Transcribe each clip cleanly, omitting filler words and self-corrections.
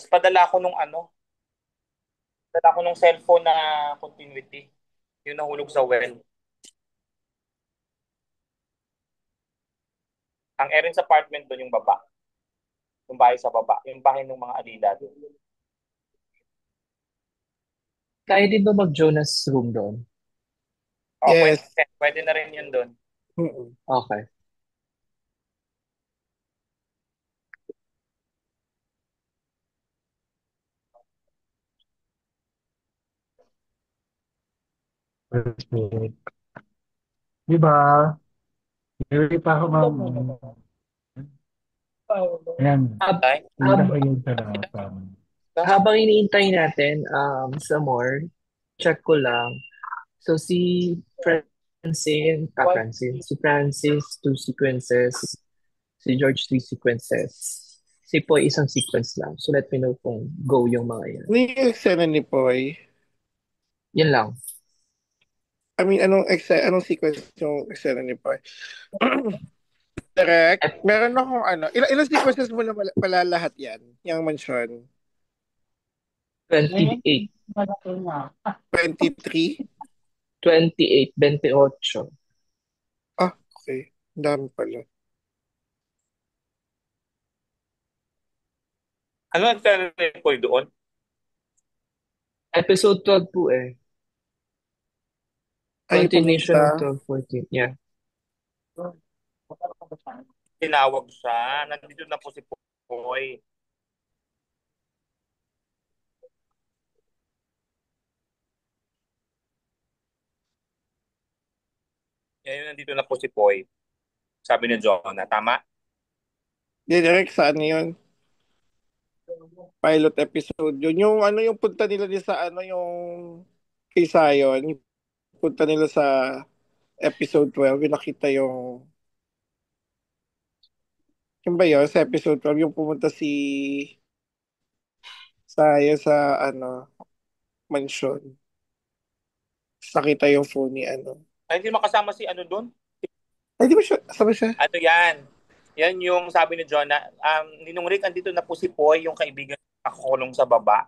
Tapos padala ko nung cellphone na continuity. Yung nahulog sa well. Ang Erin sa apartment doon yung baba. Yung bahay sa baba. Yung bahay ng mga alila doon. Kaya din ba mag-Jonas room doon? Oh, pwede, Yes. pwede na rin yun doon. Mm-mm. Okay. Okay. Di ba? Hindi pa ako Ayan. Hab- Ay, Tingnan ko hab- yung talapang. habang iniintay natin sa more, check ko lang. So si Francis, two sequences, si George, three sequences. Si Poy, isang sequence lang. So let me know kung go yung mga yan. Ano yung eksena ni Poy? Yan lang. I mean, anong sequence yung eksena ni Poy? Direct, At meron akong ilang sequences mo na pala lahat yan? Yung mansion? 28. 23? 28, 28. Ah, okay. Ang dami pala. ano ang talent ko doon? Episode 12 po eh. Ay, Continuation pumunta. ng 12, 14. Yeah. Tinawag siya. Nandito na po si Poy. Ngayon nandito na po si Poy. Sabi ni Jonah. Tama? Direct sa ano yun? Pilot episode yun. Yung yung punta nila din sa yung kay Zion. Yung punta nila sa episode 12. Yung nakita yung ba yun? Sa episode 12, yung pumunta si Zion sa mansion. Tapos nakita yung phone ni Ay, hindi makasama si ano doon? Ay, di ba siya? Kasama siya? Ano yan? Yan yung sabi ni Jonah. Ninong Rick, andito na po si Poy, yung kaibigan nakakulong sa baba.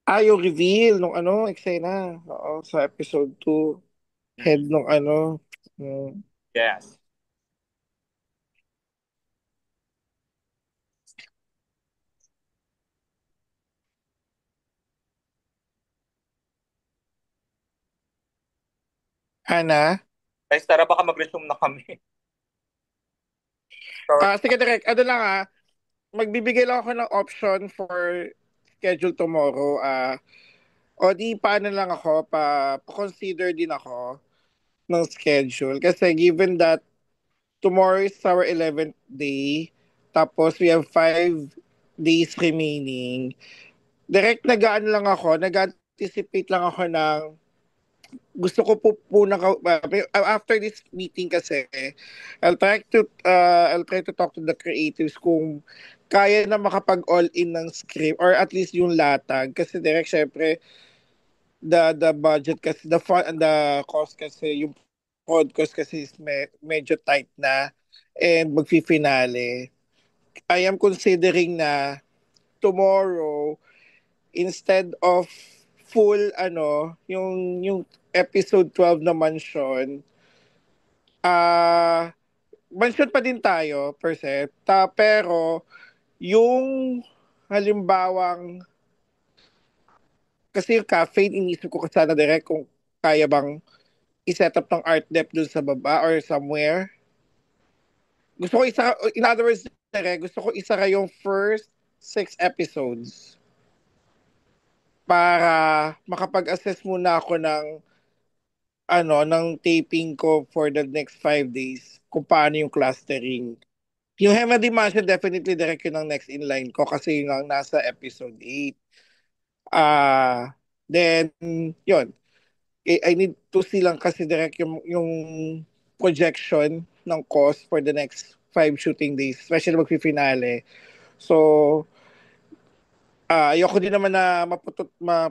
Ah, yung reveal nung eksena. Oo, sa episode 2. Head Mm, nung hmm, yes. Ana. Guys, tara baka mag-resume na kami. So, Sige, direct. Magbibigay lang ako ng option for schedule tomorrow. O di paano lang ako, pa-consider din ako ng schedule. Kasi given that tomorrow is our 11th day, tapos we have 5 days remaining, direct nag-anticipate lang ako ng gusto ko po na after this meeting kasi I'll try to talk to the creatives kung kaya na makapag all in ng script or at least yung latag kasi direct syempre the budget kasi the fund and the cost kasi yung podcast kasi is medyo tight na and magfi-finale. I am considering na tomorrow instead of full yung episode 12 na mansion, ah mansion pa din tayo per se, pero yung halimbawang kasi yung cafe inisip ko sana direct kung kaya bang i-set up ng art dep dun sa baba or somewhere. Gusto ko isa in other words direct, gusto ko isa yung first 6 episodes para makapag-assess muna ako ng taping ko for the next 5 days kung paano yung clustering. Yung Hema Dimasio, definitely direct yun ang next in line ko kasi yun ang nasa episode 8. Then, yun. I need to see lang kasi direct yung projection ng cost for the next 5 shooting days, especially magfi-finale. So, ayoko din naman na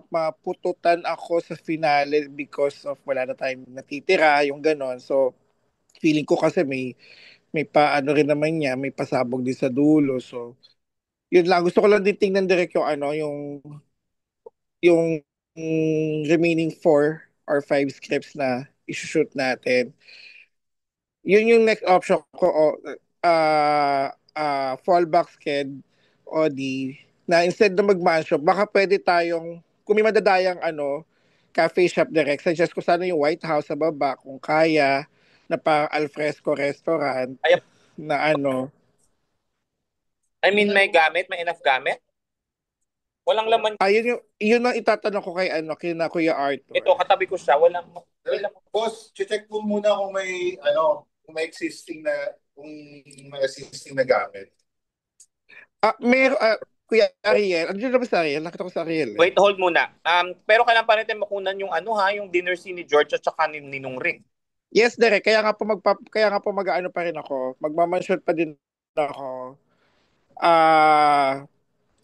mapututan ako sa finale because of wala na tayong natitira, yung ganon. So, feeling ko kasi may paano rin naman niya, may pasabog din sa dulo. So, Yun lang, gusto ko lang din tingnan direct yung ano, yung remaining 4 or 5 scripts na isushoot natin. Yun yung next option ko, fallback sked, o di, na instead na mag-manshop, baka pwede tayong, kung may madadayang ano, cafe shop direct, suggest ko sana yung White House sa baba, kung kaya, na parang alfresco restaurant, Ay, na ano, I mean, may enough gamit. Walang laman. yun ang itatanong ko kay ano, kina Kuya Ito, Arthur. katabi ko siya. May laman. Boss, check po muna kung may kung may existing na gamit. Kuya Ariel, ano na ba sa Ariel? Nakita ko sa Ariel eh. Wait, hold muna. Pero kailangan pa natin makunan yung yung dinner scene ni George at saka ni Ninong Rick. Yes, Derek. Kaya nga po mag-ano pa rin ako. Magmamansyon pa din ako.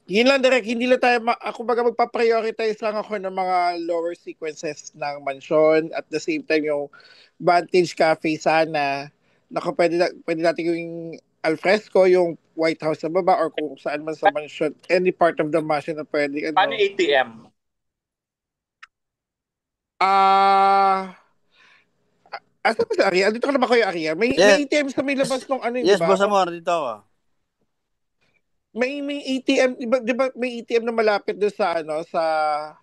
Yun lang, Derek. Hindi lang tayo, ako baga magpa-prioritize lang ako ng mga lower sequences ng mansyon. At the same time, yung Vantage Cafe sana. Naku, pwede natin yung alfresco, yung White House sa baba, or kung saan man sa mansyon. Any part of the mansion na pwede. Paano ATM? Asa ba si Ariel? Dito ka naman kayo, Ariel. May ATM sa may labas ng ano, Yes, di ba? boss Amor, dito ako. May ATM, di ba may ATM na malapit doon sa ano, sa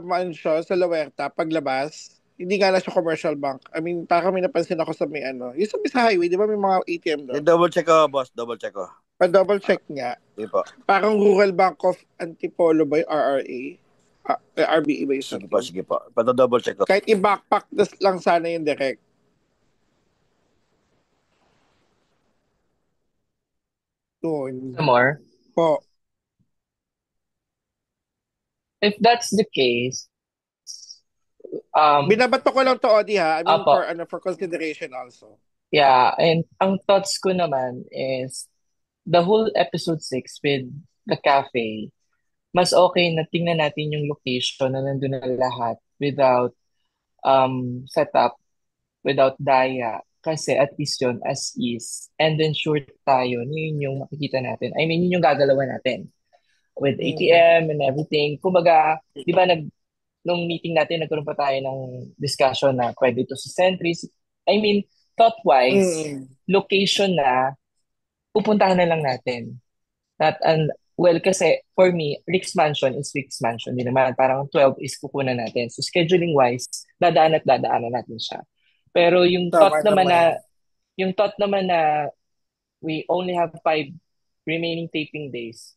mansion, sa Lawerta, paglabas. Hindi nga lang siya commercial bank. I mean, parang may napansin ako sa may ano. Yung sa highway, di ba may mga ATM doon? Double check ko, boss. Double check ko. Double check nga. Sige po. Parang Rural Bank of Antipolo by RRA. RBE ba yun? Sige po. Double check ko. Kahit i-backpack lang sana yung direct. Doon. More. Po. If that's the case, binabato ko lang to, Odi, ha? I mean, Apo. for consideration also. Yeah, and ang thoughts ko naman is the whole episode 6 with the cafe, mas okay na tingnan natin yung location na nandun na lahat without setup, without daya. Kasi at least yun as is. And then sure tayo, yun yung makikita natin. I mean, yun yung gagalawan natin. With ATM and everything. Kumbaga, di ba nung meeting natin, nagkaroon pa tayo ng discussion na pwede ito sa Centris. I mean, thought-wise, location na, pupuntahan na lang natin. Well, kasi for me, Rick's Mansion is Rick's Mansion. Hindi naman, parang 12 is kukunan natin. So scheduling-wise, dadaanan natin siya. Pero yung thought naman na we only have 5 remaining taping days,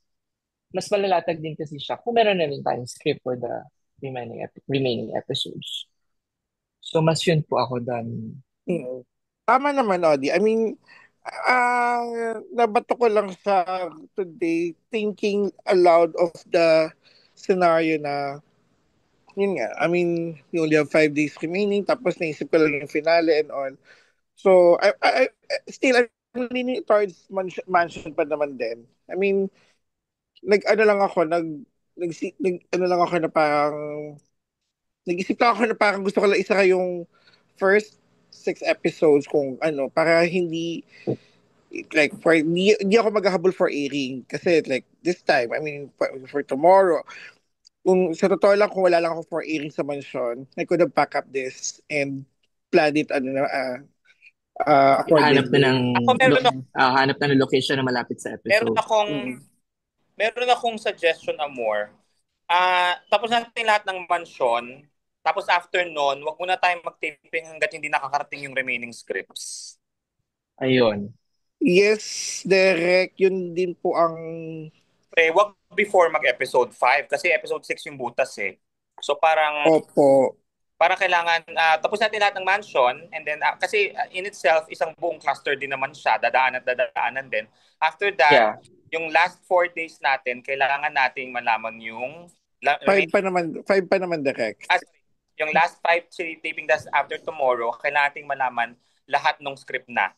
mas malalatag din kasi siya kung meron na rin tayong script for the remaining episodes. So, mas yun po ako done. Tama naman, Odi. I mean, nabato ko lang sa today thinking aloud of the scenario na yun nga, I mean, you only have 5 days remaining, tapos naisip ko lang yung finale and all. So, I'm leaning towards mansion pa naman din. I mean, ano lang ako na parang, nag-isip lang ako na parang gusto ko lang isa yung first 6 episodes kung ano, para hindi, like, hindi ako maghahabol for airing. Kasi, like, this time, I mean, for tomorrow, kung sa totoo lang, kung wala lang ako for airing sa mansion, I could have pack up this and planned it, Hanap na accordingly. hanap na ng location na malapit sa episode. Meron akong suggestion, Amor. Tapos natin lahat ng mansion. Tapos after nun, wag muna tayong mag-taping hanggat hindi nakakarating yung remaining scripts. Ayun. Yes, Derek. Yun din po ang... Wag before mag-episode 5 kasi episode 6 yung butas eh. So parang... Opo. Parang kailangan, tapos natin lahat ng mansion and then, kasi in itself, isang buong cluster din naman siya, dadaanan din. After that, yung last 4 days natin, kailangan nating malaman yung... 5 pa naman, Derek. Yung last 5 taping das after tomorrow, kailangan nating malaman lahat ng script na.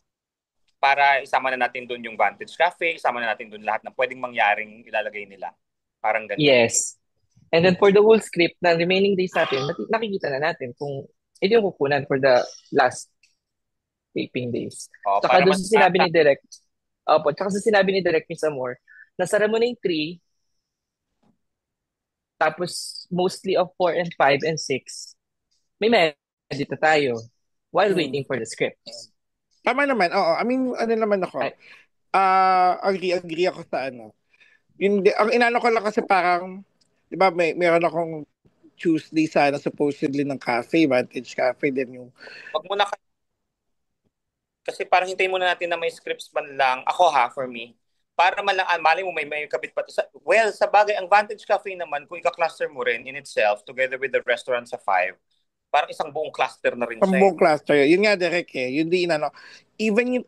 Para isama na natin doon yung Vantage Cafe, isama na natin doon lahat ng pwedeng mangyaring ilalagay nila. Parang ganun. Yes. And then for the whole script na remaining days natin, nakikita na natin kung ito yung kukunan for the last taping days. Saka doon sinabi ni Direk, Opo, tsaka sa sinabi ni Direk Miss Amor, nasara mo na yung 3, tapos mostly of 4 and 5 and 6, may medita tayo while Hmm. waiting for the scripts. Tama naman, oo. I mean, ano naman ako, Ay, agree ako sa ano. Ang inano ko lang kasi parang, di ba, meron akong Tuesday sana supposedly ng cafe, Vantage Cafe, din yung... Wag mo na kasi parang hintayin muna natin na may scripts man lang. Ako for me. Para mali mo may kabit pa. Well, sa bagay, ang Vantage Cafe naman, kung ika-cluster mo rin in itself, together with the restaurant sa 5, parang isang buong cluster na rin siya. Buong cluster. Yun nga, Derek, Yun din, ano. Even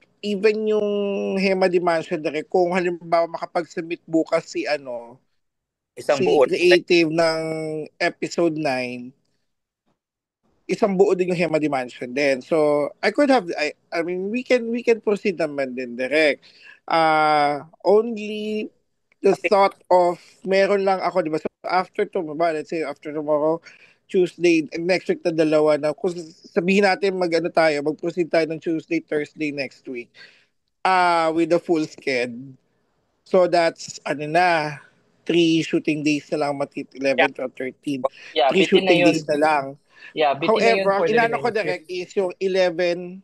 yung Hema Dimansya, Derek, kung halimbawa makapag-submit bukas Isang si buo. creative ng episode 9, isang buo din yung Hema Dimension din. So, I mean, we can proceed naman din direct. Only the thought of, meron lang ako, di ba? So, after tomorrow, let's say, after tomorrow, Tuesday, next week na dalawa na, kung sabihin natin mag-proceed tayo ng Tuesday, Thursday next week, with the full schedule. So, that's, 3 shooting days na lang, 11 to 13. yeah, 3 bitin na shooting yun. days na lang. Yeah, bitin na yun However, ang for the inano ko remaining direct scripts. is yung 11,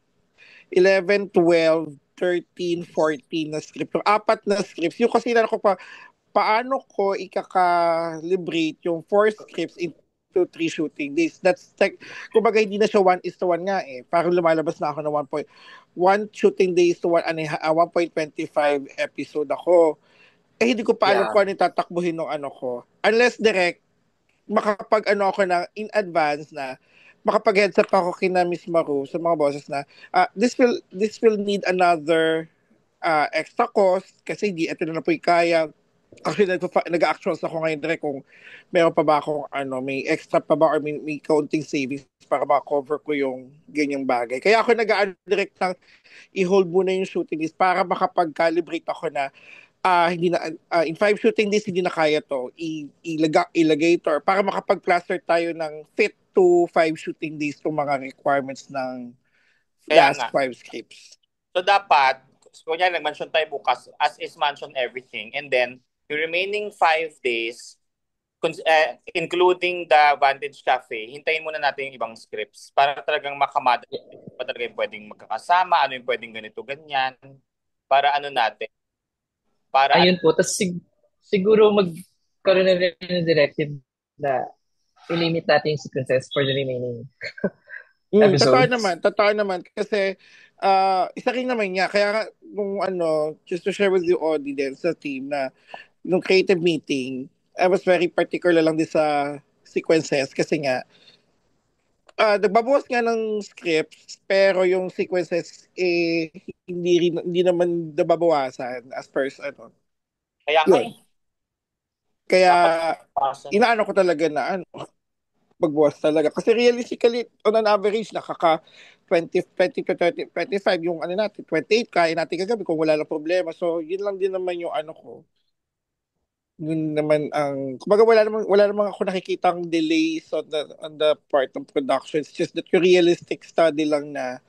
12, 13, 14 na script. Yung 4 na scripts. Yung kasi inano ko paano ko ikaka-liberate yung 4 scripts into 3 shooting days. That's like, kumbaga hindi na siya 1:1 nga eh. Parang lumalabas na ako ng 1 shooting days to 1.25 episode ako. Hindi ko pa alam Yeah. kung ano yung tatakbuhin ng ano ko. Unless direct, ako na in advance na makapag-heads up ako kina Miss Maru sa mga bosses na this will need another extra cost kasi ito na po yung kaya. Actually, nag-actuals ako ngayon direct kung meron pa ba akong may extra pa ba or may kaunting savings para ma-cover ko yung ganyang bagay. Kaya ako nag-direct ng i-hold muna yung shooting list para makapag-calibrate ako na hindi na in 5 shooting days hindi na kaya to ilagay to para makapag-cluster tayo ng fit to 5 shooting days to mga requirements ng Kaya last nga. 5 scripts. So dapat, kunya nag-mention tayo bukas, as is mention everything. And then, yung remaining 5 days, including the Vantage Cafe, hintayin muna natin yung ibang scripts para talagang makamada pa talaga yung pwedeng magkakasama, ano yung pwedeng ganito, ganyan. Para natin. Para Ayun po. Tapos siguro magkaroon na rin ng directive na i-limit natin yung sequences for the remaining episodes. Totoo naman. Kasi, isa rin naman niya. Kaya, nung just to share with you all din sa team na, nung creative meeting, I was very particular lang din sa sequences kasi nga, nagbabawas nga ng scripts, pero yung sequences, hindi naman nababawasan as per, kaya nga yun. Kaya, dapat inaano ko talaga na, magbawas talaga. Kasi realistically, on an average, nakaka 20 to 30, 25 yung natin, 28 kaya natin kagabi kung wala lang problema. So, yun lang din naman yung ko. Yun naman kumbaga wala namang ako nakikitang delays on the part ng production. It's just that yung realistic study lang na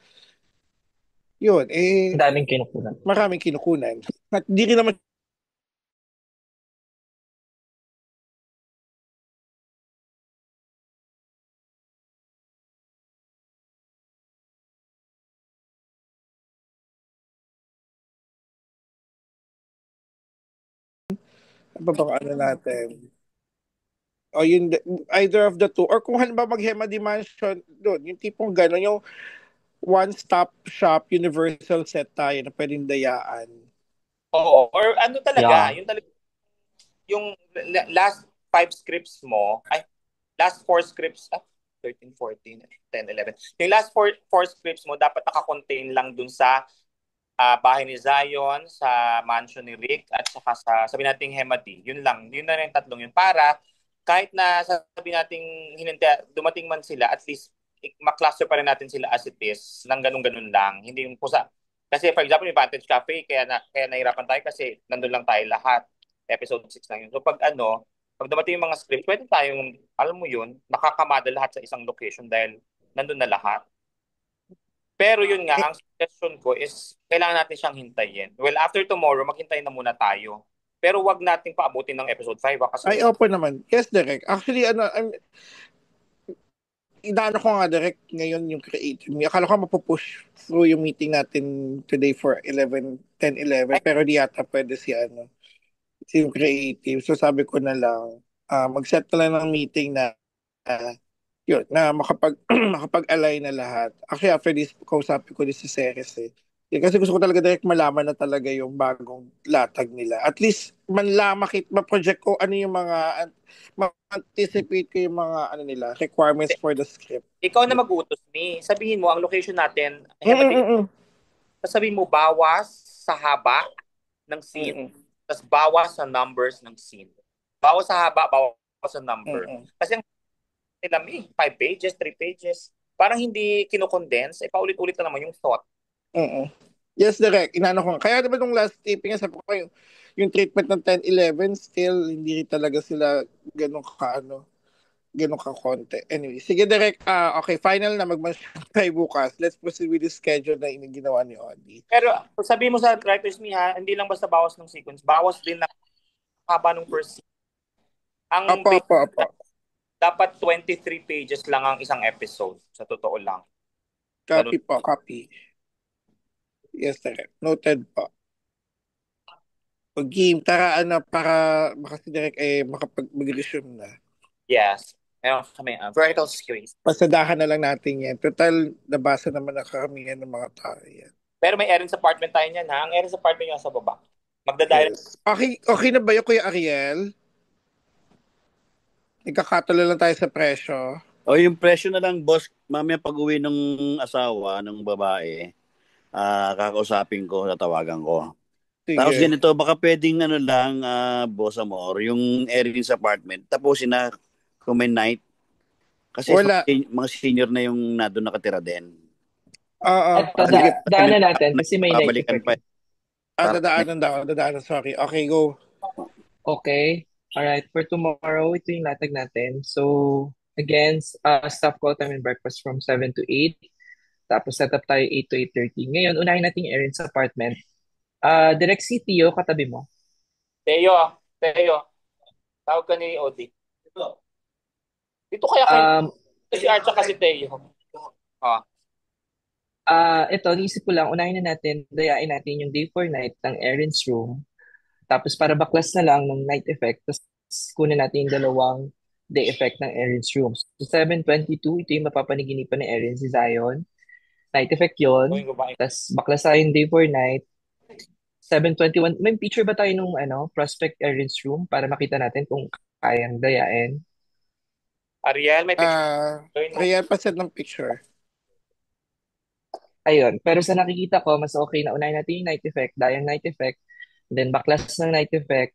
yun, Daming kinukunan. maraming kinukunan. At di rin naman natin. O yun, either of the two. Or kung halimbawa mag-Hema Dimension, doon, yung tipong gano'n, yung one-stop shop, universal set tayo na pwedeng dayaan. Oo. Or talaga, Yeah. yung last 5 scripts mo, last 4 scripts, 13, 14, 10, 11. Yung last 4 scripts mo, dapat naka-contain lang dun sa bahay ni Zion, sa mansion ni Rick, at saka sabi nating Hemati. Yun lang. Yun na rin tatlong yun. Para kahit na sabi nating dumating man sila, at least makluster pa rin natin sila as it is, nang ganun-ganun lang. Hindi yung pusa. Kasi for example, yung Vantage Cafe, kaya nahirapan tayo kasi nandun lang tayo lahat. Episode 6 lang yun. So pag dumating yung mga script, pwede tayong, alam mo yun, makakamada lahat sa isang location dahil nandun na lahat. Pero yun nga, ang suggestion ko is kailangan natin siyang hintayin. Well, after tomorrow, maghintay na muna tayo. Pero wag nating paabutin ng episode 5 kasi Ay, opo naman. Yes, direct. Actually, inaano ko nga direct ngayon yung creative me. Akala ko mapupush through yung meeting natin today for 10, 11. Pero di yata pwede si yung creative. So sabi ko na lang, mag-set na lang ng meeting na yun, na makapag-align na lahat. Actually, after this, kausapin ko din si Ceres eh. Yun, kasi gusto ko talaga direct malaman na talaga yung bagong latag nila. At least, ma-project ko ano yung ma-anticipate ko yung mga ano nila, requirements for the script. ikaw na mag-utos ni. Sabihin mo, ang location natin, sabihin mo, bawas sa haba ng scene. Tapos bawas sa numbers ng scene. Bawas sa haba, bawas sa number. Kasi ang nila 5 pages, 3 pages. Parang hindi kinocondense, paulit-ulit na naman yung thought. Yes, direct. Inano ko. Kaya diba nung last taping, sabi ko yung treatment ng 10-11, still, hindi talaga sila ganun ka-konti. Anyway, sige direct. Okay, final na tayo bukas. Let's proceed with the schedule na ginawa ni Audie. Pero sabi mo sa writers me hindi lang basta bawas ng sequence, bawas din na haba ng first scene. Ang Opo. dapat 23 pages lang ang isang episode, sa totoo lang. Copy po, copy. Yes, direct. Noted po. Game, tara para makasi direct makapag-resume na. Yes. Meron kami vertical series. Pasadahan na lang natin yan. Total, nabasa naman na karamihan ng mga tao yan. Pero may Erin's Apartment tayo niyan ha. Ang Erin's Apartment yung sa baba. Magdadaya. Yes. Okay na ba yung Kuya Ariel? Nagkakatalo lang tayo sa presyo. Yung presyo na lang, boss, mamaya pag-uwi ng asawa, ng babae, kakausapin ko, tatawagan ko. Sige. Tapos ganito, baka pwedeng boss Amor, yung Erin's Apartment, tapusin na kung may night. Kasi mga senior na yung doon nakatira din. At daanan natin kasi may night effect. Dadaanan, sorry. Okay, go. Okay. Alright, for tomorrow, ito yung latag natin. So, again, staff call time and breakfast from 7 to 8. Tapos set up tayo 8 to 8:30. Ngayon, unahin natin yung Erin's Apartment. Direct si Tio, katabi mo. Teo. Tawag ka ni Odi. Dito kaya kayo. Si Archa kasi Teo. Ito, naisip ko lang, unahin na natin, dayain natin yung day for night ng Erin's room. Tapos para baklas na lang ng night effect, tapos kunin natin yung dalawang day effect ng Erin's room. So 7:22, ito yung mapapaniginipan ni Erin si Zion. Night effect yun. Tapos baklas tayo yung day for night. 7:21, may picture ba tayo nung prospect Erin's room para makita natin kung kayang dayain? Ariel, may picture? Ariel, pa-set ng picture. Ayun. Pero sa nakikita ko, mas okay na unahin natin yung night effect, dahil night effect, then baklas ng night effect,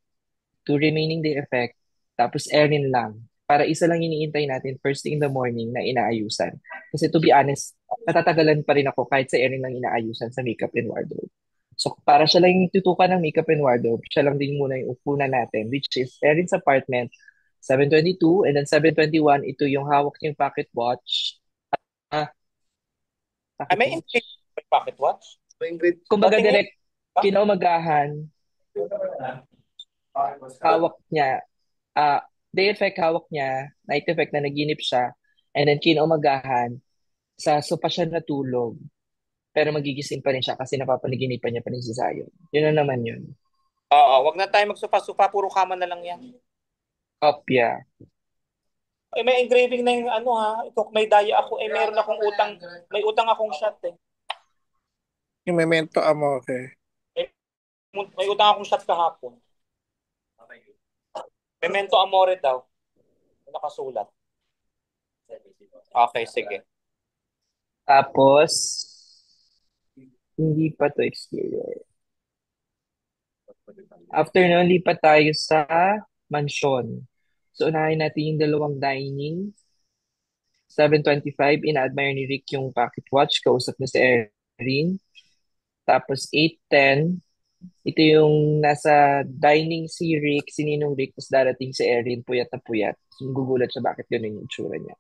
2 remaining day effect, tapos Erin lang. Para isa lang iniintay natin first thing in the morning na inaayusan. Kasi to be honest, natatagalan pa rin ako kahit sa Erin lang inaayusan sa makeup and wardrobe. So para siya lang yung tutukan ng makeup and wardrobe, siya lang din muna yung upunan natin, which is Erin's Apartment, 7:22, and then 7:21, ito yung hawak niyang pocket watch. May pocket watch? Kumbaga direct, kinaumagahan, hawak niya, day effect hawak niya, night effect na naginip siya, and then kinaumagahan, sa sopa siya natulog. Pero magigising pa rin siya kasi napapanaginipan niya pa rin si Zion. Yun na naman yun. Oo, wag na tayo magsupa-supa, puro kama na lang yan. Kopya. May engraving na yung ito, may daya ako, meron akong utang, may utang akong shot Yung Memento Amore. May utang akong shot kahapon. Memento Amore daw. Nakasulat. Okay, sige. Tapos, hindi pa to exterior. After nun, lipat tayo sa mansion. So, unahin natin yung dalawang dining. 7:25, ina-admire ni Rick yung pocket watch. Kausap na si Erin. Tapos 8:10, ito yung nasa dining si Rick, si Ninong Rick, tapos darating si Erin, puyat na puyat. So, gugulat siya bakit ganun yung itsura niya.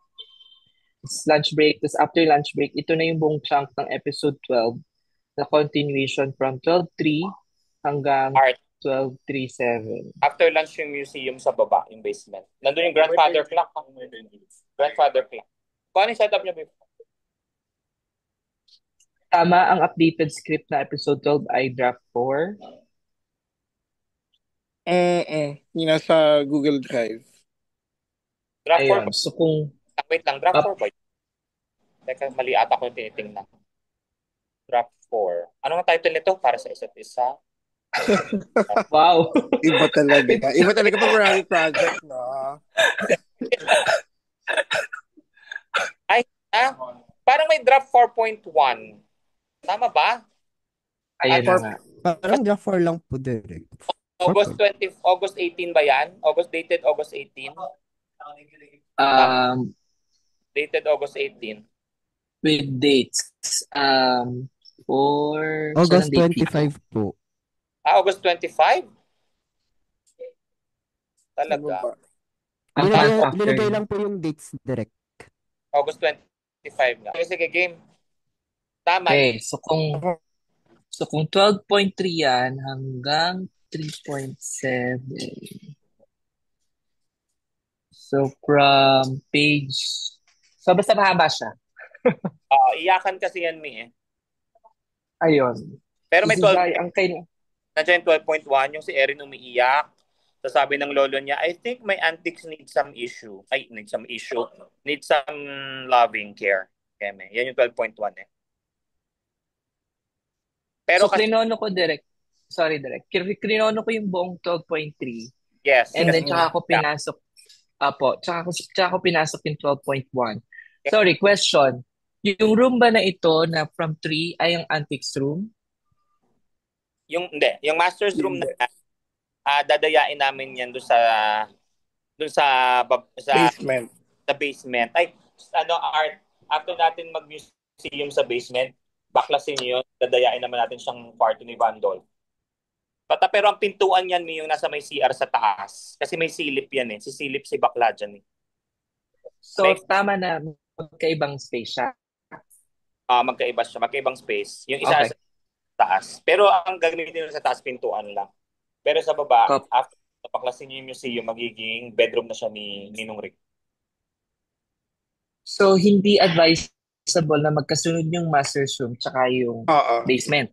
lunch break, tapos after lunch break, ito na yung buong chunk ng episode 12 na continuation from 12:03 hanggang Art. 12:37. After lunch yung museum sa baba, yung basement. Nandun yung grandfather clock. Grandfather clock. Kung ano yung setup niya before? Tama, ang updated script na episode 12 ay draft 4. Yung nasa Google Drive. Draft 4 Ayun, ba? so kung Wait lang, draft 4 ba? Teka, mali ata ko yung tinitingnan. Draft 4. Ano ang title nito para sa isa't isa? wow. Iba talaga. Iba talaga pag marami project, no? Ay, parang may draft 4.1. Tama ba? Ayun na nga. Parang draft 4 lang po direct. August 18 ba yan? Dated August 18? Dated August 18. With dates. For... August 25 po. August 25? Talaga. Nilagay lang po yung dates direct. August 25 nga. Sige, game. Tama. Okay, so kung 12.3 yan hanggang 3.7. So from page... So basta mahaba siya. Iyakan kasi yan, Mi. Ayun. Pero may 12. Nandiyan yung 12.1, yung si Erin umiiyak. Sasabi ng lolo niya, I think my antics need some issue. Need some loving care. Keme. Yan yung 12.1 eh. Pero so, krinono ko direct. Sorry, direct. Krinono ko yung buong 12.3. Yes. And then, tsaka ko pinasok. Tsaka ko pinasok yung 12.1. Sorry, question. Yung room ba na ito na from 3 ay yung antics room? Hindi. Yung master's room na dadayain namin yan doon sa basement. Sa basement. Art, after natin mag-museum sa basement, baklasin yun, dadayain naman natin siyang kwarto ni Vandol. Pero ang pintuan yan, yung nasa may CR sa taas. Kasi may silip yan eh. Sisilip si bakla dyan eh. So, tama na magkaibang space siya? Magkaiba siya. Magkaibang space. Yung isa sa taas. Pero ang gagamitin sa taas, pintuan lang. Pero sa baba, after napaklasin niyo yung museum, magiging bedroom na siya ni Ninong Rick. So, hindi advisable na magkasunod yung master's room tsaka yung basement?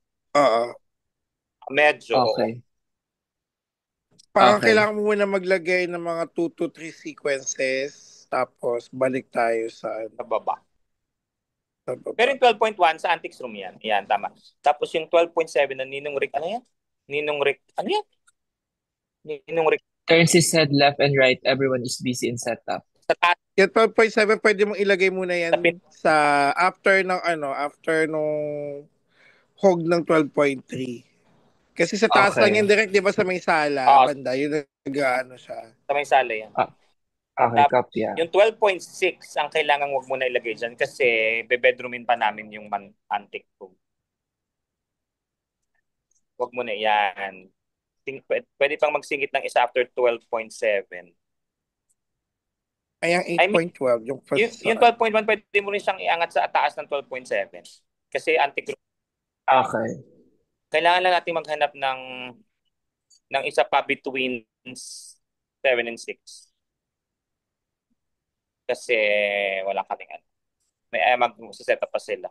Medyo. Okay. Parang kailangan mo muna maglagay ng mga 2 to 3 sequences tapos balik tayo sa baba. Pero yung 12.1 sa antics room yan. Yan, tama. Tapos yung 12.7 na Ninong Rick, ano yan? Ninong Rick. Turns his head left and right. Everyone is busy in setup. Yung 12.7, pwede mong ilagay muna yan sa after nung hog ng 12.3. Kasi sa taas lang yan direct, di ba, sa may sala, banda, yun nag-ano siya. Sa may sala yan. Okay, copy. Yung 12.6, ang kailangan wag mo na ilagay dyan kasi bebedroomin pa namin yung antique room. Wag mo na yan. Pwede pang magsingit ng isa after 12.7. Ay, ang 8.12. Yung 12.1, pwede mo rin siyang iangat sa taas ng 12.7. Kasi antique room. Okay. Kailangan lang natin maghanap ng isa pa between 7 and 6. Kasi wala kaming may mag-set up pa sila.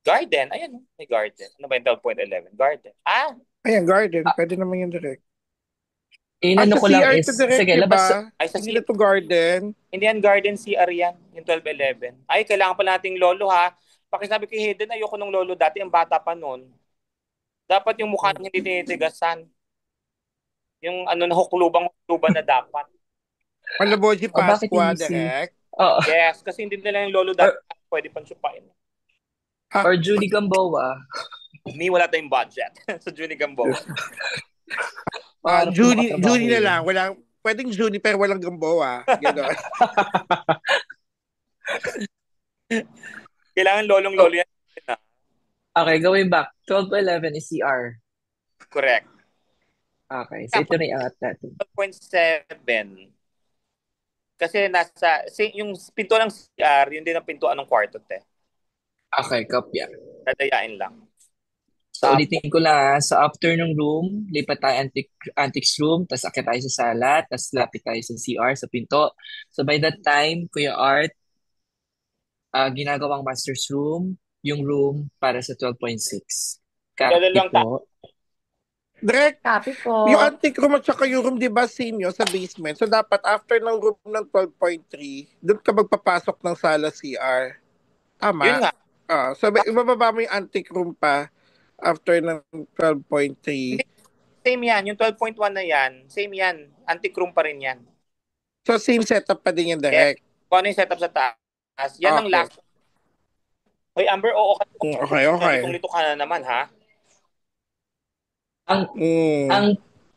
Garden. Ayan, may garden. Ano ba yung 12.11? Garden. Ayan, garden. Pwede naman yung direct. Inano ko lang is, direct, sige, labas. Ay, sa hindi na to garden. Hindi yan garden, CR yan. Yung 12.11. Ay, kailangan pa nating lolo ha. Pakisabi kay Hayden, ayoko nung lolo dati, ang bata pa noon. Dapat yung mukha niya hindi tinitigasan. Yung nahuklubang na dapat. Malaboji Pasqua, direct. Yes, kasi hindi nila yung lolo dati. Pwede pang chupain. Or Julie Gamboa. Wala tayong budget. So, Julie Gamboa. Julie na lang. Pwedeng Julie pero walang Gamboa. Gano'n. Kailangan lolong-lolo yan. Okay, going back. 12.11 is CR. Correct. Okay, so ito na iangat natin. 12.7. Kasi yung pinto ng CR, yun din ang pintuan ng kwarto, te. Okay, kopya. Dadayain lang. So, ulitin ko lang. Sa afternoon room, lipat tayo antiques room, tapos akit tayo sa sala, tapos lapit tayo sa CR, sa pinto. So, by that time, Kuya Art, ginagawang master's room, yung room para sa 12.6. Copy po. Direct, Copy po. yung antique room at saka yung room, di ba, same yun sa basement. So, dapat after ng room ng 12.3, doon ka magpapasok ng sala CR. Tama? Yun nga. So, ibababa mo yung antique room pa after ng 12.3. Same yan. Yung 12.1 na yan, same yan. Antique room pa rin yan. So, same setup pa din yan, direct? Yes. Kung ano yung setup sa taas. Yan ang last. Hoy, Amber, oo ka. Okay. Litong-lito ka na naman, ha?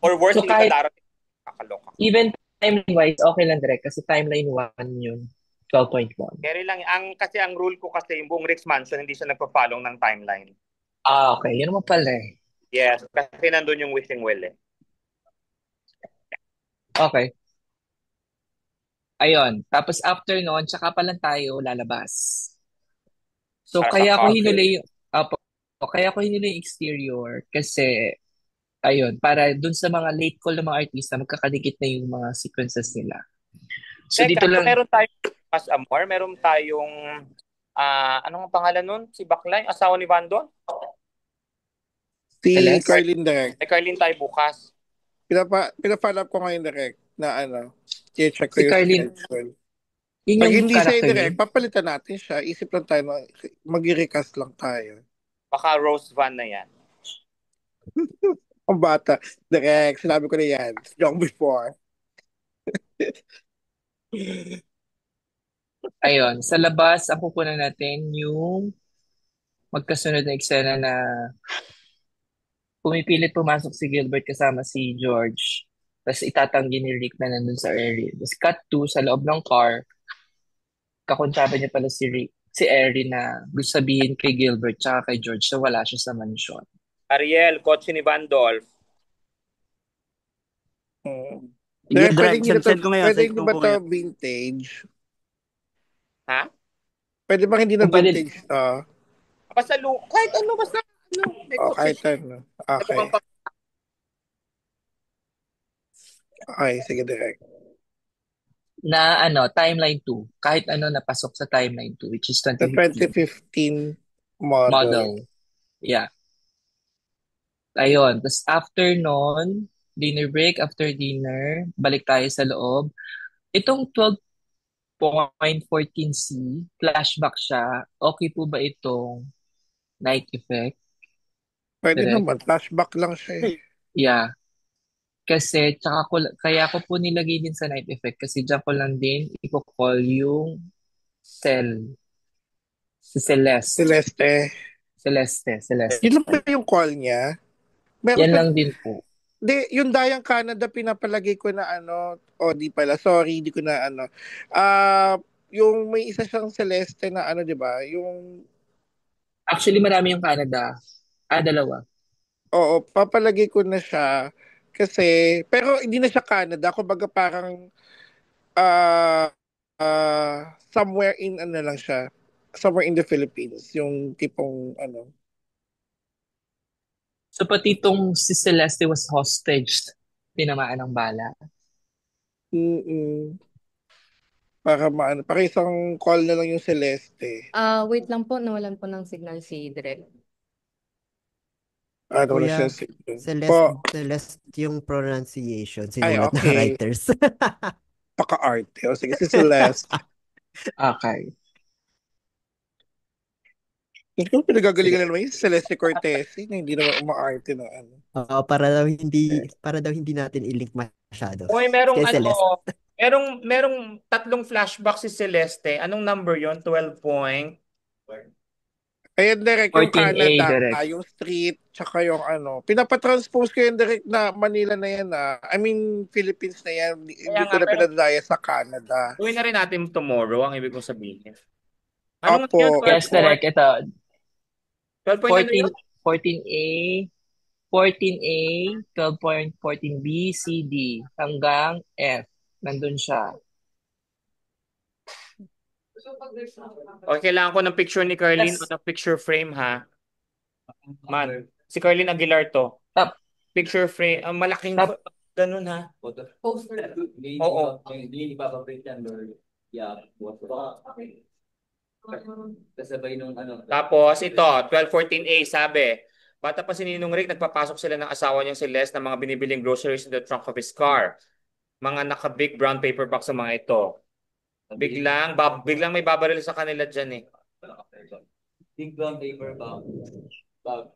Or worse, hindi ka darating. Kakaloka. Even timeline-wise, okay lang direct kasi timeline 1 yun. 12.1. Carry lang. Kasi ang rule ko kasi yung buong Rick's Mansion, hindi siya nagpa-follow ng timeline. Okay. Yan naman pala eh. Yes. Kasi nandun yung wishing well eh. Okay. Ayun. Tapos after nun, tsaka pa lang tayo lalabas. So, kaya ko hinuli yung exterior kasi ayun, para dun sa mga late call ng mga artista, magkakadikit na yung mga sequences nila. So, dito lang. Meron tayong Mas Amor, meron tayong anong pangalan nun? Si Baklay, asawa ni Vandon? Si Carlin direct. Carlin tayo bukas. Pina-follow up ko ngayon direct na i-check ko si yung Carlin, schedule. Yun Pag yung hindi siya direct, papalitan natin siya. Isip lang tayo, mag-recast lang tayo. Baka Rose Van na yan. Ang bata. Direct, sinabi ko na yan. Long before. Ayun, sa labas, ang kukunan natin yung magkasunod na eksena na pumipilit pumasok si Gilbert kasama si George. Tapos itatanggi ni Rick na nandun sa area. Tapos cut to sa loob ng car, kakontsaba niya pala si Rick, si Erin na gusto sabihin kay Gilbert tsaka kay George na wala siya sa mansion. Ariel, kotse ni Vandolph. Pwede hindi ba ito vintage? Ha? Pwede ba hindi na vintage? Basta kahit ano, basta ano. Kahit ano. Okay. Okay, sige direct. Na timeline 2. Kahit ano napasok sa timeline 2, which is 2015 model. Yeah. Ayun. Tapos after nun, dinner break, after dinner, balik tayo sa loob. Itong 12.14C, flashback siya. Okay po ba itong night effect? Pwede naman. Flashback lang siya eh. Yeah. Kasi, kaya ko po nilagay din sa night effect kasi dyan ko lang din i-call yung si Celeste. Celeste. Yun lang pa yung call niya? Yan lang din po. Yung Dayang Canada, pinapalagay ko na di pala, sorry, di ko na yung may isa siyang Celeste na di ba? Yung... Actually, marami yung Canada. Dalawa. Oo, papalagay ko na siya. Kasi, pero hindi na siya Canada. Kumbaga parang somewhere in lang siya. Somewhere in the Philippines. Yung tipong So pati itong si Celeste was hostage. Tinamaan ng bala. Para isang call na lang yung Celeste. Wait lang po, nawalan po ng signal si Direk. Kuya, Celeste yung pronunciation. Sinulat na writers. Paka-arte. Sige, si Celeste. Okay. Kung pinagagalingan na naman yung Celeste Cortez na hindi naman umaarte na para daw hindi natin i-link masyado. Uy, merong tatlong flashback si Celeste. Anong number yon? 12 point? Ayan, direct yung 14A, Canada, direct. Yung street, tsaka yung pinapatranspose ko yung direct na Manila na yan I mean, Philippines na yan. Hindi ko na pinadaya sa Canada. Gawin na rin natin tomorrow, ang ibig kong sabihin. Opo. Yes, direct. Ito. 14A, 14A, 12.14B, C, D, hanggang F. Nandun siya. Okay, kailangan ko ng picture ni Carlene o ng picture frame, ha? Man, si Carlene Aguilar to. Tap. Picture frame. Ang malaking ganun, ha? Poster. Oo. Hindi ipapaprint yan or kasabay nung ano. Tapos ito, 1214A sabi, bata pa si Ninong Rick, nagpapasok sila ng asawa niyang si Les ng mga binibiling groceries in the trunk of his car. Mga naka-big brown paper box sa mga ito. Biglang may babaril sa kanila dyan eh. Big brown paper bag.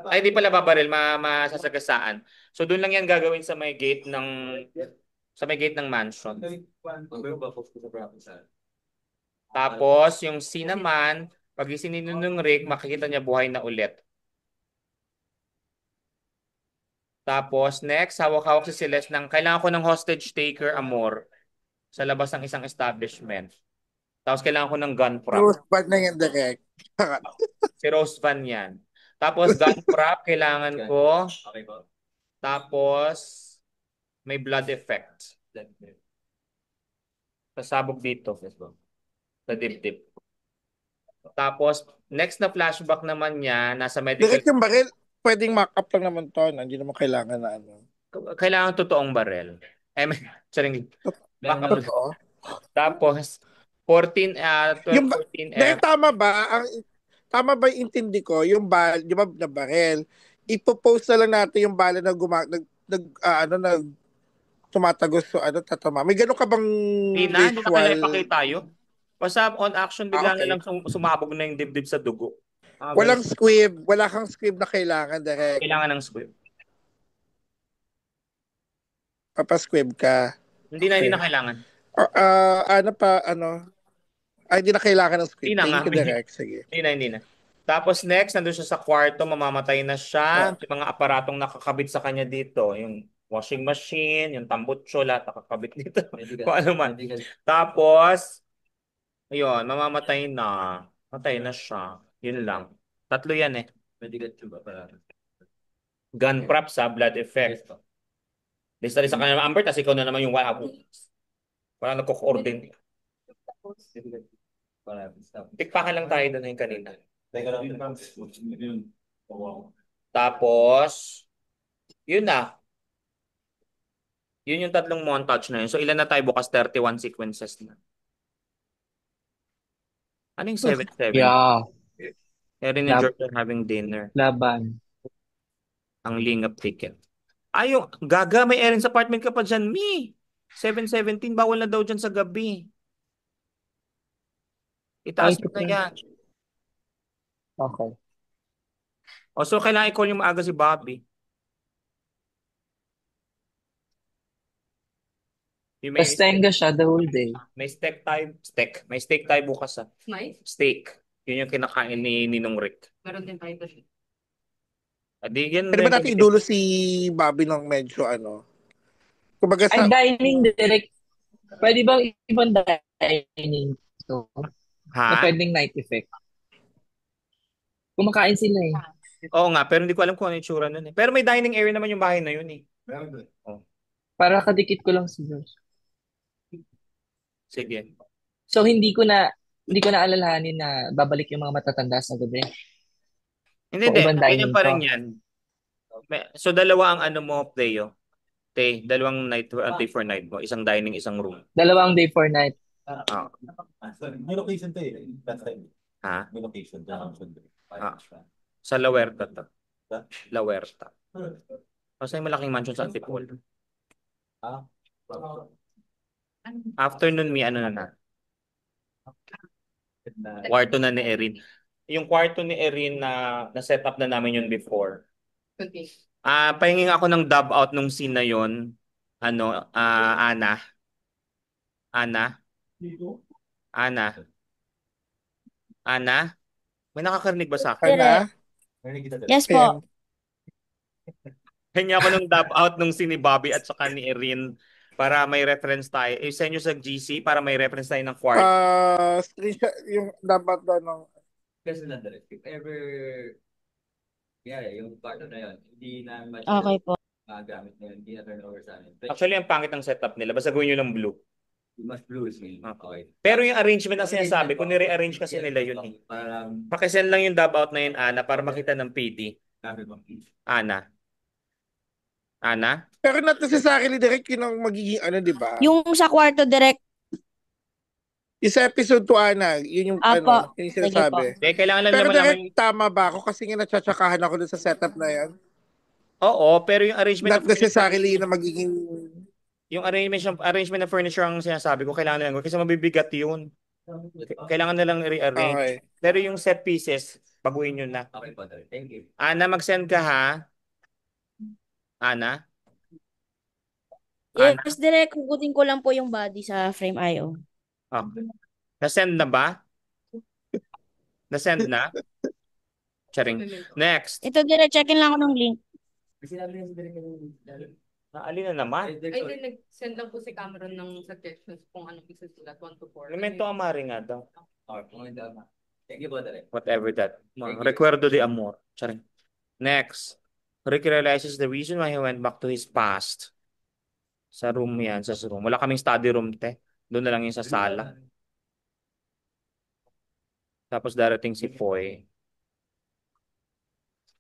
Ay, di pala babaril, masasagasaan. So doon lang yan gagawin sa may gate ng mansion. Tapos yung C naman, pag isininun ng Rick, makikita niya buhay na ulit. Tapos next, hawak-hawak si Celeste ng kailangan ko ng hostage taker, amor, sa labas ng isang establishment. Tapos kailangan ko ng gun prop. Rose Van na yan direct. Si Rose Van yan. Tapos gun prop kailangan ko. Tapos may blood effect. Pasabog dito. Sa dibdib. Tapos next na flashback naman niya, nasa medical. Direct yung baril, pwedeng mock-up lang naman to. Hindi naman kailangan na ano. Kailangan totoong baril. Saring Totoo. Tapos 14 12 14 F. Tama ba yung intindi ko, yung di ba na baril, ipopost na lang natin yung bala na tumatagos so tatama. May ganun ka bang Hindi na kailangan ipakita tayo. Basta on action bigla na lang sumabog na yung dibdib sa dugo. Walang squib, wala kang squib na kailangan direct. Kailangan ng squib. Papasquib ka. Hindi na kailangan. Hindi na kailangan ng squib. Hindi na Thank you, direct. Sige. Hindi na. Tapos next, nandun siya sa kwarto, mamamatay na siya. Yung mga aparatong nakakabit sa kanya dito. Yung washing machine, yung tambutso, lahat nakakabit dito. Kung ano man. Tapos, ayun, mamamatay na. Matay na siya. Yun lang. Tatlo yan eh. Gun prop sa blood effect. Lista rin sa kanya, Amber, tas ikaw na naman yung wala nagko-coordinate. Tikpakan lang tayo doon yung kanina. Tapos, yun na. Yun yung tatlong montage na yun. So, ilan na tayo bukas? 31 sequences na. Ano yung 7-7? Yeah. Erin and George are having dinner. Laban. Ang lingap ticket. Yung gaga, may Erin sa apartment ka pa dyan, me. 7:17, bawal na daw dyan sa gabi. Itaas mo na yan. Okay. So, kailangan i-call yung maaga si Bobby. Pastenga siya the whole day. May steak tayo bukas. Steak. Yun yung kinakain ni Ninong Rick. Meron din tayo doon. Pwede ba natin idulo si Bobby ng medyo kumbaga Ay, dining direct. Pwede bang ibang dining to? Na pwedeng night effect. Kumakain sila eh. Oo nga, pero hindi ko alam kung ano yung tsura nun eh. Pero may dining area naman yung bahay na yun eh. Para kadikit ko lang si George. Sige. So hindi ko na alalahanin na babalik yung mga matatanda sa gabi. Hindi. Ganyan pa rin yan. So dalawa ang mo, Playo. Dalawang day for night mo. Isang dining, isang room. Dalawang day for night. May location to eh. Ha? May location to. Sa La Huerta to. La Huerta. Kasi malaking mansion sa Antipolo. Afternoon, na. Kwarto na ni Erin. Yung kwarto ni Erin na set up na namin yun before. Okay. Pahinging ako ng dub out nung scene na yun. Ana. May nakakarinig ba sa akin? Yes po. Hingi ako ng dub out nung scene ni Bobby at saka ni Erin para may reference tayo. Send nyo sa GC para may reference tayo ng kwarto. Screenshot yung dapat doon ng Kasi nandun, if ever yung kwarto na yun, hindi na Okay po. magamit na yun, hindi na turnover sa amin. Actually, ang pangit ng setup nila. Basta gawin nyo lang blue. Mas blues eh. Okay. Pero yung arrangement ang sinasabi, kung nire-arrange kasi nila yun eh. Parang, Pakisend lang yung dub out na yun, Ana, para makita ng PD. Ana. Ana? Pero not necessarily direct yun ang magiging ano, di ba? Yung sa kwarto direct. Yung sa episode 2, Ana, yun yung Apo. yun yung Sige sinasabi. po. Kailangan lang Pero naman direct tama ba ako? Kasi nga natsatsakahan ako dun sa setup na yan. Oo, pero yung arrangement Not necessarily na magiging... Yung arrangement ng furniture ang sinasabi ko, kailangan na lang. Kasi mabibigat yun. Kailangan na lang i-rearrange. Okay. Pero yung set pieces, baguhin nyo na. okay po, thank you. Ana, mag-send ka ha? Ana? Ana? Yes, direct. Hugutin ko lang po yung body sa Frame.io. Oh. Na-send na ba? Na-send na? Charing. Next. Ito direct. Checkin lang ako ng link. Alin na naman? Ay, din nag-send lang po si Cameron ng suggestions kung anong isusulat, 1 to 4. Elemento amari nga daw. Thank you po, Direk. Whatever that. Thank you. Recuerdo de amor. Charing. Next. Rick realizes the reason why he went back to his past. Sa room yan, sa room. Wala kaming study room, te. Doon na lang yung sa sala. Tapos darating si Foy.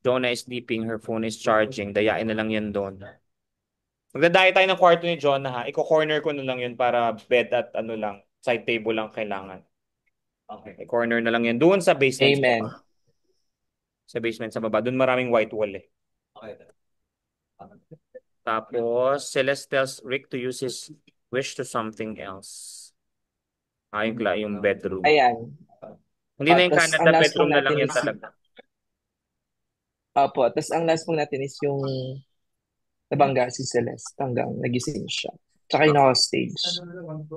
Jonah is sleeping, her phone is charging. Dayain na lang yan doon. Magdadayo tayo ng kwarto ni Jonah ha. Iko-corner ko na lang yun para bed at ano lang, side table lang kailangan. Okay. I-corner na lang yan doon sa basement. Amen. Sa basement sa baba. Doon maraming white wall eh. Okay. Tapos, Celeste tells Rick to use his wish to something else. Yung bedroom. Ayan. Hindi na yung Tapos, Canada, ang last bedroom po na lang natin yan is- talaga. Opo, tapos ang last po natin is yung nabangga si Celeste hanggang nagising siya. Tsaka yung hostage.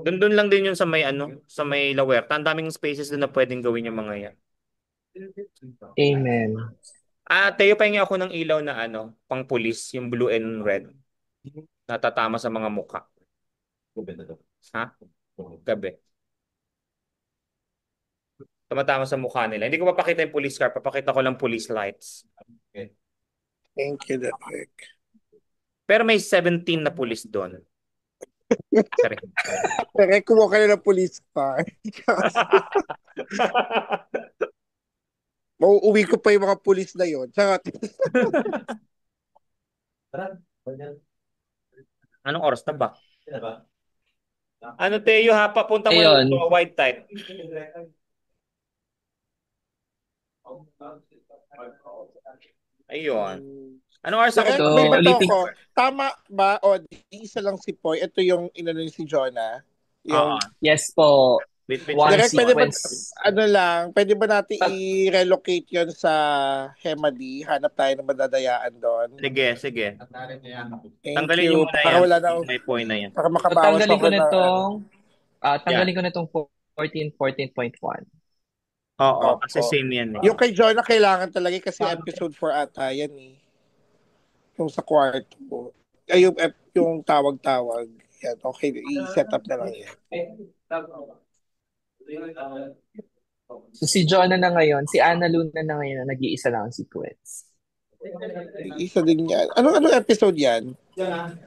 Doon lang din yun sa may sa may Lawerta. Ang daming spaces doon na pwedeng gawin yung mga yan. Amen. Teo, pahingi ako ng ilaw na pang pulis, yung blue and red. Natatama sa mga mukha. Ha? Gabi. Tumatama sa mukha nila. Hindi ko papakita yung police car, papakita ko lang police lights. Thank you, Derek. Pero may 17 na police doon. Sorry. Derek, kumuha ka na ng police car. Mauuwi ko pa yung mga police na yun. Anong oras na ba? Ano, Teo, ha? Papunta mo Ayun. to white type. Ayun. Anong oras ako? So, may bato ulitin- ko. Tama ba? O, isa lang si Poy. Ito yung inano ni si Jonah. Yung, Yes po. One Direct, pwede ba, sequence. pwede ba natin i-relocate yon sa Hemadi? Hanap tayo ng madadayaan doon. Sige. Thank Tanggalin you. nyo muna Para yan. wala na, May point na yan. para So, makabawas tanggalin ko ako na na, tanggalin ko na itong 14.1. Oo, Opo. kasi same yan eh. Yung kay Jonah kailangan talaga kasi episode 4 ata yan eh. Yung sa kwarto. Ay, yung tawag-tawag. Yan, okay. I-set up na lang yan. So, si Jonah na ngayon, si Ana Luna na ngayon na nag-iisa lang ang sequence. Isa din yan. Anong episode yan?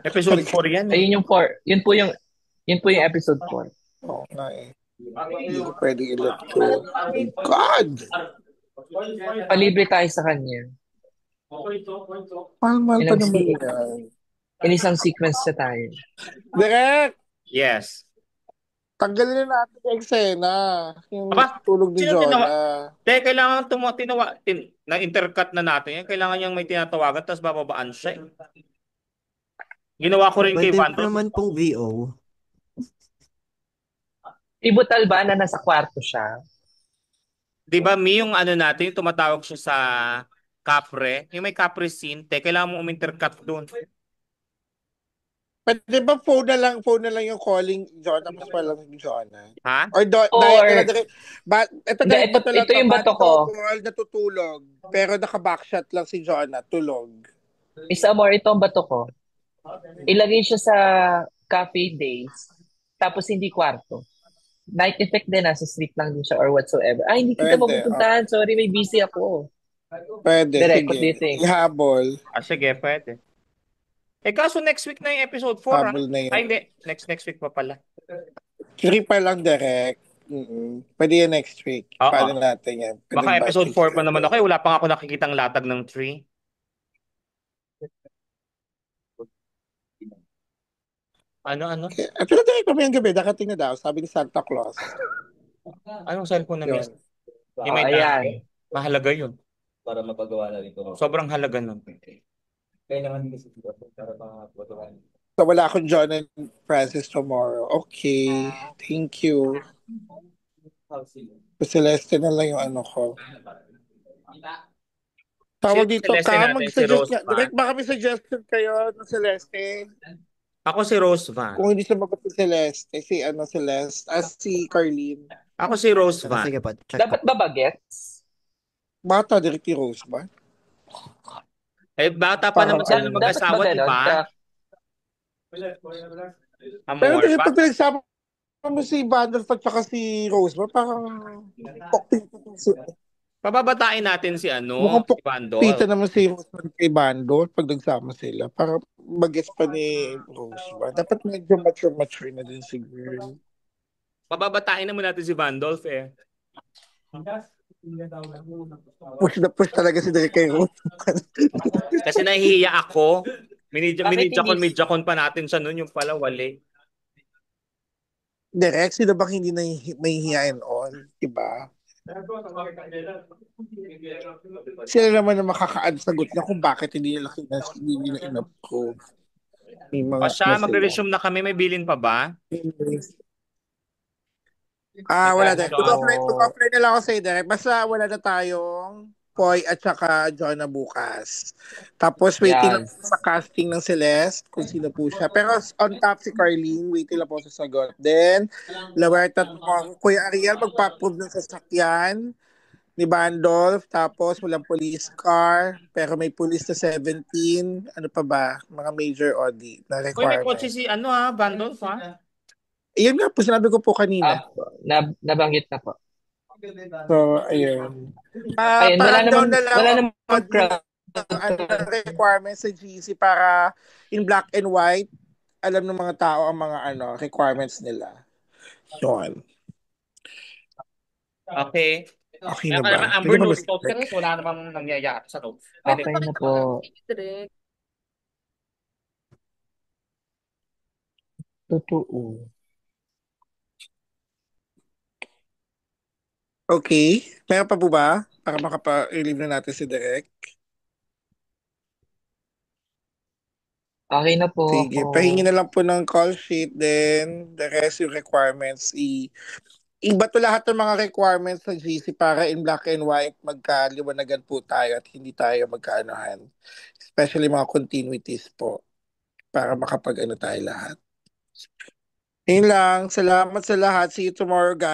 Episode 4 yan eh. Ayun yung 4. Yun po yung episode 4. Oo nga eh. Hindi ko pwede i-let go. God! Palibre tayo sa kanya. Mahal-mahal pa Ilang naman scene? yan. Inisang sequence na tayo. Direct! Yes. Tanggalin na natin yung eksena. Yung Aba, tulog ni sino Jonah. Kailangan na-intercut na natin yan. Kailangan niyang may tinatawagan tapos bababaan siya. Ginawa ko rin kay Pwede Vando. naman pong VO. Ibutal ba na nasa kwarto siya? Di ba, Mi, yung natin, yung tumatawag siya sa Capre, yung may Capre scene, kailangan mo umintercut doon. Pwede ba phone na lang yung calling Jonah mas walang Jonah? Ha? Or Ito yung bato ko. Natutulog, pero naka-backshot lang si Jonah, tulog. Isa more, ito ang bato ko. Ilagay siya sa cafe days, tapos hindi kwarto. Night effect din, nasa sleep lang din siya or whatsoever. Ay, hindi kita Pwede, mapupuntahan. Sorry, may busy ako. Pwede, Direct, what do sige. you think? Ihabol. Sige, pwede. Kaso next week na yung episode 4, ha? Habol na yun. Ay, hindi. Next week pa pala. 3 pa lang direct. Pwede yan next week. Oo. Paano natin yan? Pwede Baka episode budget 4 pa naman ako. Wala pa ako nakikitang latag ng 3. Ano? Pero direct kami ang gabi. Dakating na daw. Sabi ni Santa Claus. Anong cellphone na miss? Yun. Yung may ayan. dami. Mahalaga yun. Para mapagawa na rin ito. Sobrang halaga nun. Kailangan din kasi para mapagawa. So wala akong John and Francis tomorrow. Okay. Thank you. Celeste na lang yung ano ko. Tawag dito Celeste ka, natin, si mag-suggest Rose niya. Van. Direct, baka may suggestion kayo ng Celeste. Ako si Rose Van. Kung hindi sumagot si Celeste, Celeste, si Carlene. Ako si Rose Van. Sige po, check Dapat ba bagets? Bata, direct yung Rose ba? Eh, bata pa naman sila ng mag-asawa, di ba? Pero Amor, direct, pag pinagsama mo si Vandal at saka si Rose ba, parang pababatain natin si mukhang si Bando. pita naman si Rose kay Bando pag nagsama sila. Para bagets pa ni Rose ba? Dapat medyo mature na din si girl. Pababatain naman natin si Vandolph eh. Push na push talaga si Derek kay Rose. Kasi nahihiya ako. Bakit Minidjakon pa natin siya noon, yung pala wali. Derek, sino bang hindi may hiyain on? Diba? Sila naman na makaka-add sagot na kung bakit hindi nila in-approve. O siya, magre-resume na kami. May bilin pa ba? Wala din. Mag-offline na lang ako sa Derek. Basta wala na tayong Poy at saka John na bukas. Tapos waiting lang sa casting ng Celeste kung sino po siya. Pero on top si Carlene, waiting lang po sa sagot. Then, Lawerta Kuya Ariel magpa-approve ng sasakyan ni Bandolph. Tapos walang police car. Pero may police na 17. Ano pa ba? Mga major audit na requirement. Uy, may kotse si Bandolph ha? Iyan nga po, sinabi ko po kanina. Nabanggit na po. So, ayun. Ayun, wala naman crowd. Requirements sa GC para in black and white, alam ng mga tao ang mga requirements nila. Yun. Okay. Okay na ba? Amber notes po. Kasi wala namang nangyayari sa notes. Okay na po. Totoo. Okay. Meron pa po ba? Para makapa-relieve na natin si Derek. Okay na po. Sige. Pahingi na lang po ng call sheet. Then, the rest yung requirements. Iba to lahat ng mga requirements sa GC para in black and white magkaliwanagan po tayo at hindi tayo magkaanohan. Especially mga continuities po. Para makapag tayo lahat. Yun lang. Salamat sa lahat. See you tomorrow, guys.